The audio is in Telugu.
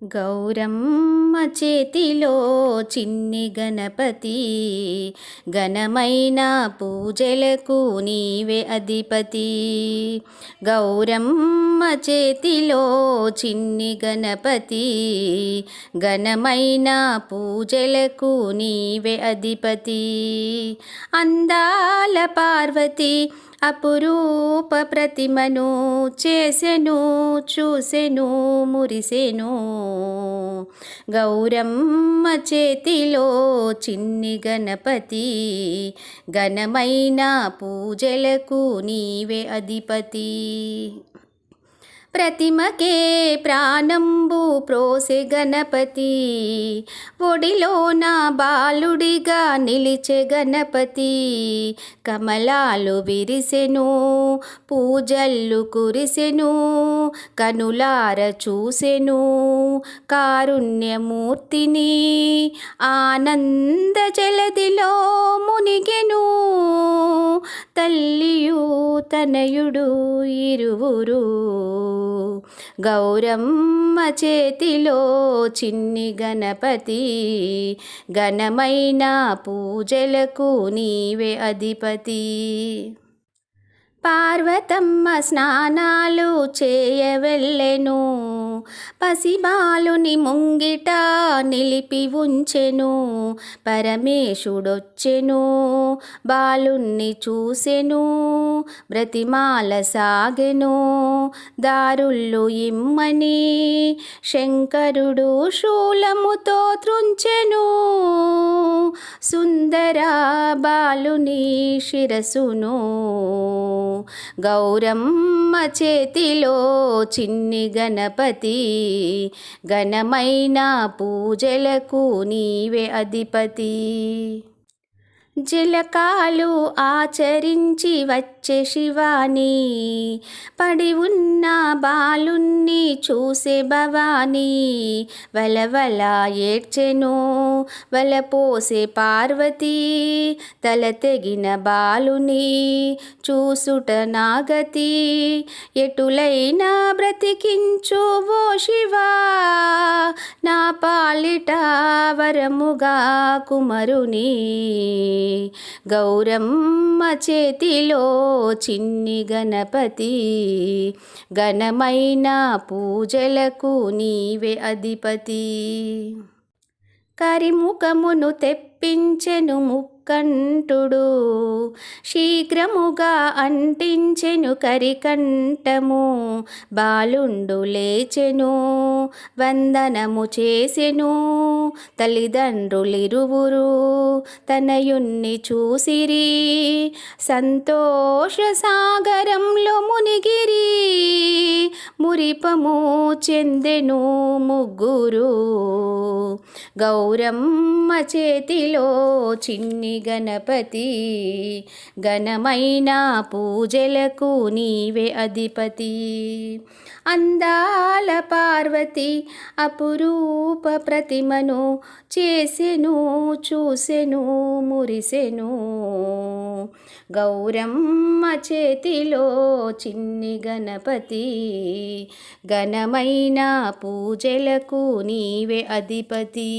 గౌరమ్మ చేతిలో చిన్ని గణపతి, ఘనమైన పూజలకు నీవే అధిపతి. గౌరమ్మ చేతిలో చిన్ని గణపతి, ఘనమైన పూజలకు నీవే అధిపతి. అందాల పార్వతి అపురూప ప్రతిమను చేసెను, చూసెను, మురిసెను. గౌరమ్మ చేతిలో చిన్ని గణపతి, ఘనమైన పూజలకు నీవే అధిపతి. ప్రతిమకే ప్రాణంబు ప్రోసె గణపతి, ఒడిలోన బాలుడిగా నిలిచే గణపతి. కమలాలు విరిసెను, పూజల్లు కురిసెను, కనులార చూసెను కారుణ్యమూర్తిని. ఆనంద జలదిలో మునిగెను, తల్లియు తనయుడు ఇరువురు. గౌరమ్మ చేతిలో చిన్ని గణపతి, ఘనమైన పూజలకు నీవే అధిపతి. పార్వతమ్మ స్నానాలు చేయవెళ్ళెను, పసిబాలుని ముంగిట నిలిపి ఉంచెను. పరమేశుడొచ్చెను, బాలుణ్ణి చూసెను, బ్రతిమాల సాగెను దారుళ్ళు ఇమ్మని. శంకరుడు శూలముతో త్రుంచెను, సుందర బాలుని శిరసును. గౌరమ్మ చేతిలో చిన్ని గణపతి, ఘనమైన పూజలకు నీవే అధిపతి. జలకాలు ఆచరించి వచ్చే శివాని, పడి ఉన్న బాలుణ్ణి చూసే భవాని. వలవల ఏడ్చెను వలపోసే పార్వతి, తల తెగిన బాలుని చూసుట నాగతి. ఎటులైనా బ్రతికించు ఓ శివా, నా పాలిట వరముగా కుమరుని. గౌరమ్మ చేతిలో చిన్ని గణపతి, ఘనమైన పూజలకు నీవే అధిపతి. కరిముఖమును తెప్పించెను ముక్కంటుడు, శీఘ్రముగా అంటించెను కరికంఠము. బాలుండు లేచెను, వందనము చేసెను. తల్లిదండ్రులిరువురు తనయుణ్ణి చూసిరి, సంతోష సాగరంలో మునిగిరి. మురిపము చెందెను ముగ్గురు. గౌరమ్మ చేతిలో చిన్ని గణపతి, ఘనమైన పూజలకు నీవే అధిపతి. అందాల పార్వతి అపురూప ప్రతిమను చేసెను, చూసెను, మురిసెను. గౌరమ్మ చేతిలో చిన్ని గణపతి, ఘనమైన పూజలకు నీవే అధిపతి.